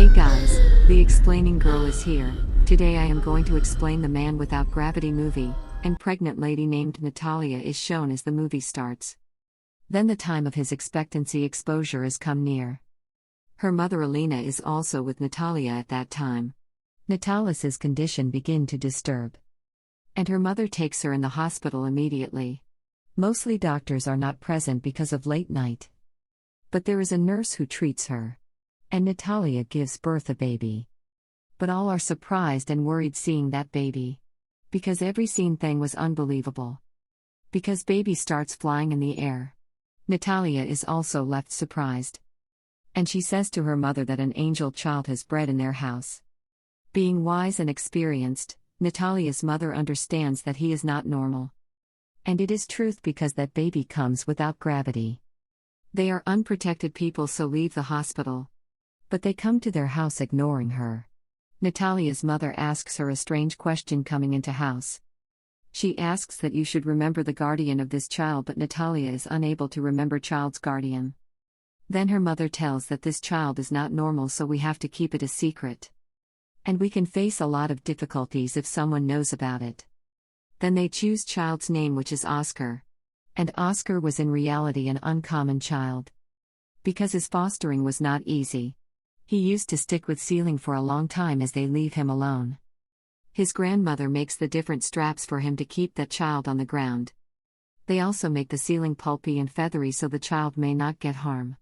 Hey guys, the explaining girl is here. Today I am going to explain the Man Without Gravity movie, and pregnant lady named Natalia is shown as the movie starts. Then the time of his expectancy exposure is come near. Her mother Alina is also with Natalia at that time. Natalia's condition begin to disturb. And her mother takes her in the hospital immediately. Mostly doctors are not present because of late night. But there is a nurse who treats her. And Natalia gives birth a baby. But all are surprised and worried seeing that baby. Because every scene thing was unbelievable. Because baby starts flying in the air. Natalia is also left surprised. And she says to her mother that an angel child has bred in their house. Being wise and experienced, Natalia's mother understands that he is not normal. And it is truth because that baby comes without gravity. They are unprotected people, so leave the hospital. But they come to their house ignoring her. Natalia's mother asks her a strange question coming into house. She asks that you should remember the guardian of this child, but Natalia is unable to remember child's guardian. Then her mother tells that this child is not normal, so we have to keep it a secret. And we can face a lot of difficulties if someone knows about it. Then they choose child's name, which is Oscar. And Oscar was in reality an uncommon child. Because his fostering was not easy. He used to stick with ceiling for a long time as they leave him alone. His grandmother makes the different straps for him to keep that child on the ground. They also make the ceiling pulpy and feathery so the child may not get harm.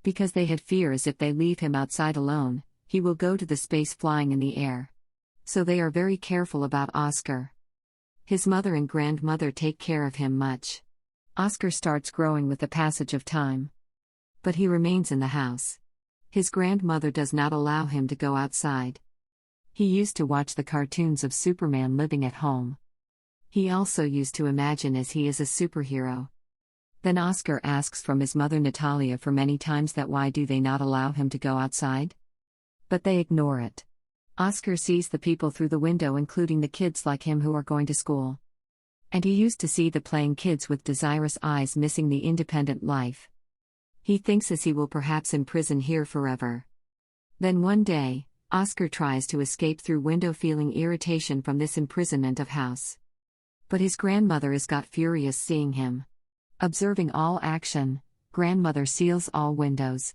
Because they had fear as if they leave him outside alone, he will go to the space flying in the air. So they are very careful about Oscar. His mother and grandmother take care of him much. Oscar starts growing with the passage of time. But he remains in the house. His grandmother does not allow him to go outside. He used to watch the cartoons of Superman living at home. He also used to imagine as he is a superhero. Then Oscar asks from his mother Natalia for many times that why do they not allow him to go outside? But they ignore it. Oscar sees the people through the window, including the kids like him who are going to school. And he used to see the playing kids with desirous eyes missing the independent life. He thinks as he will perhaps imprison here forever. Then one day, Oscar tries to escape through window feeling irritation from this imprisonment of house. But his grandmother is got furious seeing him. Observing all action, grandmother seals all windows.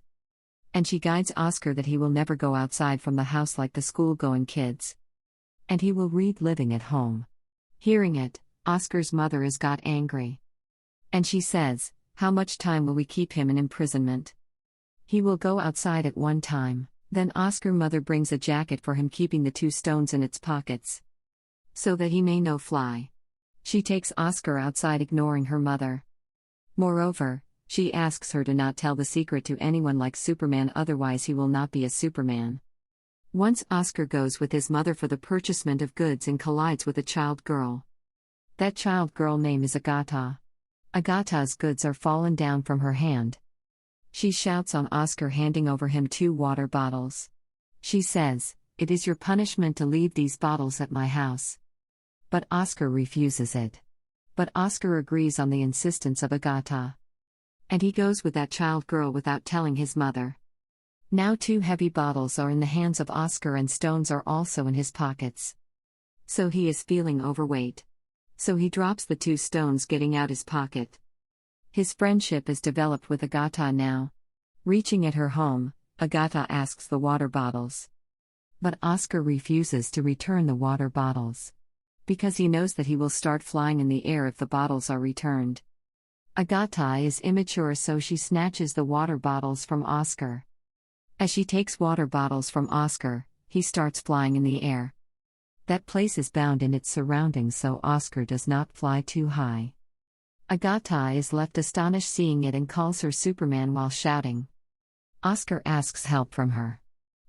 And she guides Oscar that he will never go outside from the house like the school-going kids. And he will read living at home. Hearing it, Oscar's mother is got angry. And she says, how much time will we keep him in imprisonment? He will go outside at one time. Then Oscar mother brings a jacket for him, keeping the 2 stones in its pockets. So that he may no fly. She takes Oscar outside ignoring her mother. Moreover, she asks her to not tell the secret to anyone like Superman, otherwise he will not be a Superman. Once Oscar goes with his mother for the purchasement of goods and collides with a child girl. That child girl name is Agata. Agata's goods are fallen down from her hand. She shouts on Oscar, handing over him 2 water bottles. She says, "It is your punishment to leave these bottles at my house." But Oscar refuses it. But Oscar agrees on the insistence of Agata. And he goes with that child girl without telling his mother. Now 2 heavy bottles are in the hands of Oscar and stones are also in his pockets. So he is feeling overweight. So he drops the 2 stones, getting out his pocket. His friendship is developed with Agata now. Reaching at her home, Agata asks the water bottles. But Oscar refuses to return the water bottles. Because he knows that he will start flying in the air if the bottles are returned. Agata is immature, so she snatches the water bottles from Oscar. As she takes water bottles from Oscar, he starts flying in the air. That place is bound in its surroundings, so Oscar does not fly too high. Agata is left astonished seeing it and calls her Superman while shouting. Oscar asks help from her.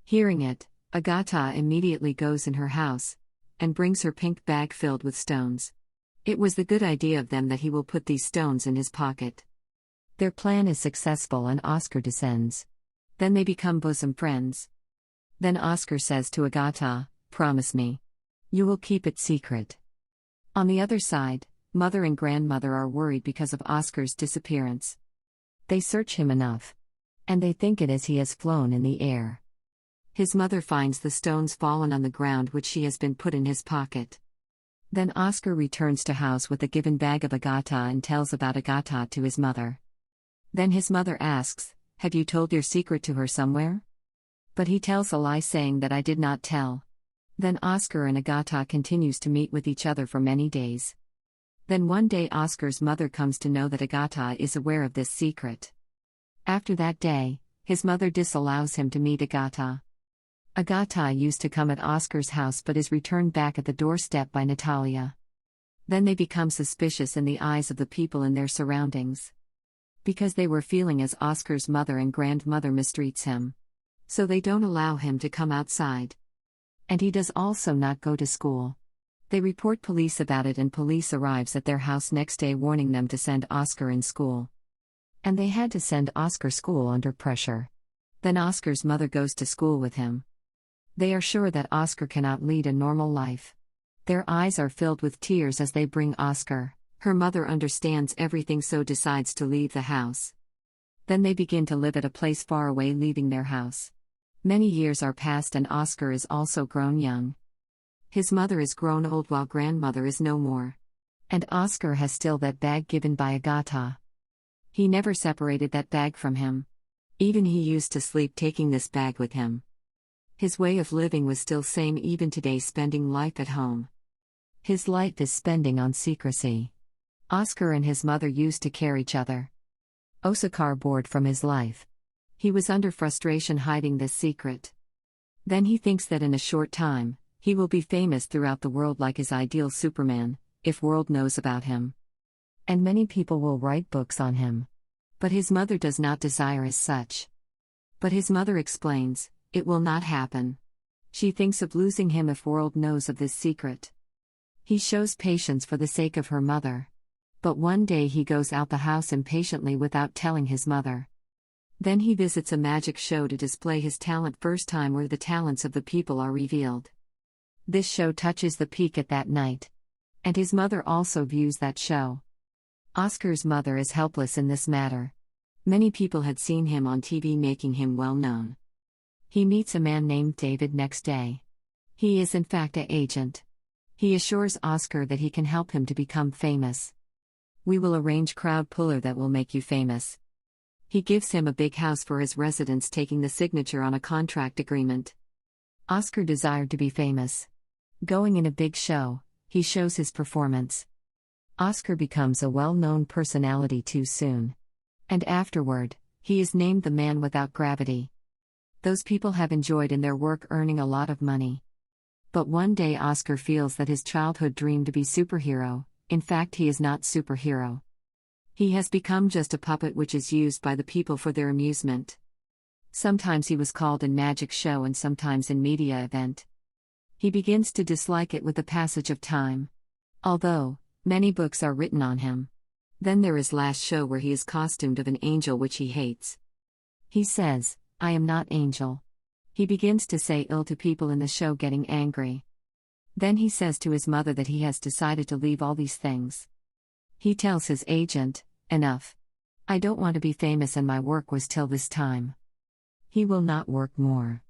Hearing it, Agata immediately goes in her house and brings her pink bag filled with stones. It was the good idea of them that he will put these stones in his pocket. Their plan is successful and Oscar descends. Then they become bosom friends. Then Oscar says to Agata, "Promise me. You will keep it secret." On the other side, mother and grandmother are worried because of Oscar's disappearance. They search him enough. And they think it as he has flown in the air. His mother finds the stones fallen on the ground which she has been put in his pocket. Then Oscar returns to house with a given bag of agata and tells about agata to his mother. Then his mother asks, "Have you told your secret to her somewhere?" But he tells a lie saying that I did not tell. Then Oscar and Agata continues to meet with each other for many days. Then one day Oscar's mother comes to know that Agata is aware of this secret. After that day, his mother disallows him to meet Agata. Agata used to come at Oscar's house but is returned back at the doorstep by Natalia. Then they become suspicious in the eyes of the people in their surroundings. Because they were feeling as Oscar's mother and grandmother mistreats him. So they don't allow him to come outside. And he does also not go to school. They report police about it and police arrives at their house next day warning them to send Oscar in school. And they had to send Oscar school under pressure. Then Oscar's mother goes to school with him. They are sure that Oscar cannot lead a normal life. Their eyes are filled with tears as they bring Oscar. Her mother understands everything so decides to leave the house. Then they begin to live at a place far away, leaving their house. Many years are passed and Oscar is also grown young. His mother is grown old while grandmother is no more. And Oscar has still that bag given by Agata. He never separated that bag from him. Even he used to sleep taking this bag with him. His way of living was still same even today, spending life at home. His life is spending on secrecy. Oscar and his mother used to care each other. Oscar bored from his life. He was under frustration hiding this secret. Then he thinks that in a short time, he will be famous throughout the world like his ideal Superman, if world knows about him. And many people will write books on him. But his mother does not desire as such. But his mother explains, it will not happen. She thinks of losing him if world knows of this secret. He shows patience for the sake of her mother. But one day he goes out the house impatiently without telling his mother. Then he visits a magic show to display his talent, first time where the talents of the people are revealed. This show touches the peak at that night. And his mother also views that show. Oscar's mother is helpless in this matter. Many people had seen him on TV, making him well known. He meets a man named David next day. He is in fact an agent. He assures Oscar that he can help him to become famous. We will arrange crowd puller that will make you famous. He gives him a big house for his residence, taking the signature on a contract agreement. Oscar desired to be famous. Going in a big show, he shows his performance. Oscar becomes a well-known personality too soon. And afterward, he is named the man without gravity. Those people have enjoyed in their work, earning a lot of money. But one day Oscar feels that his childhood dream to be superhero, in fact he is not superhero. He has become just a puppet which is used by the people for their amusement. Sometimes he was called in magic show and sometimes in media event. He begins to dislike it with the passage of time. Although, many books are written on him. Then there is last show where he is costumed of an angel which he hates. He says, "I am not angel." He begins to say ill to people in the show, getting angry. Then he says to his mother that he has decided to leave all these things. He tells his agent, "Enough. I don't want to be famous and my work was till this time." He will not work more.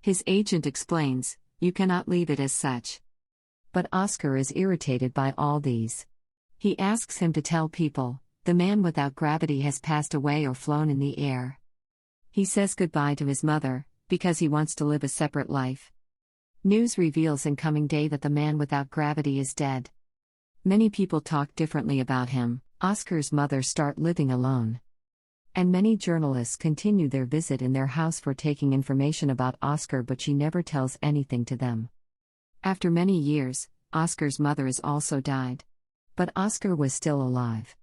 His agent explains, "You cannot leave it as such." But Oscar is irritated by all these. He asks him to tell people, the man without gravity has passed away or flown in the air. He says goodbye to his mother, because he wants to live a separate life. News reveals in coming day that the man without gravity is dead. Many people talk differently about him. Oscar's mother start living alone. And many journalists continue their visit in their house for taking information about Oscar, but she never tells anything to them. After many years, Oscar's mother has also died. But Oscar was still alive.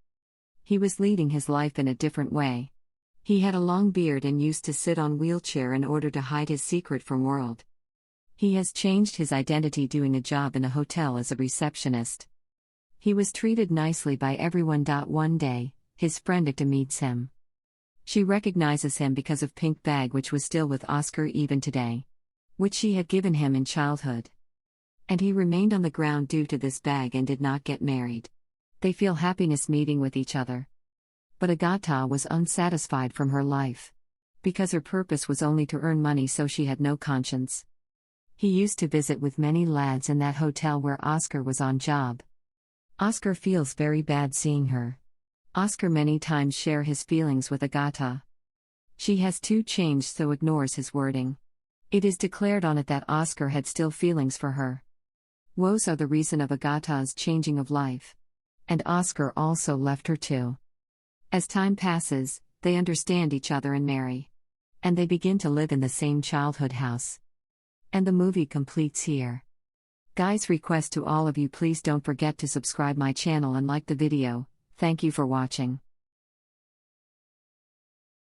He was leading his life in a different way. He had a long beard and used to sit on wheelchair in order to hide his secret from world. He has changed his identity, doing a job in a hotel as a receptionist. He was treated nicely by everyone. One day, his friend Icta meets him. She recognizes him because of pink bag which was still with Oscar even today. Which she had given him in childhood. And he remained on the ground due to this bag and did not get married. They feel happiness meeting with each other. But Agata was unsatisfied from her life. because her purpose was only to earn money, so she had no conscience. He used to visit with many lads in that hotel where Oscar was on job. Oscar feels very bad seeing her. Oscar many times share his feelings with Agata. She has too changed, so ignores his wording. It is declared on it that Oscar had still feelings for her. Woes are the reason of Agata's changing of life. And Oscar also left her too. As time passes, they understand each other and marry. And they begin to live in the same childhood house. And the movie completes here. Guys, request to all of you, please don't forget to subscribe my channel and like the video. Thank you for watching.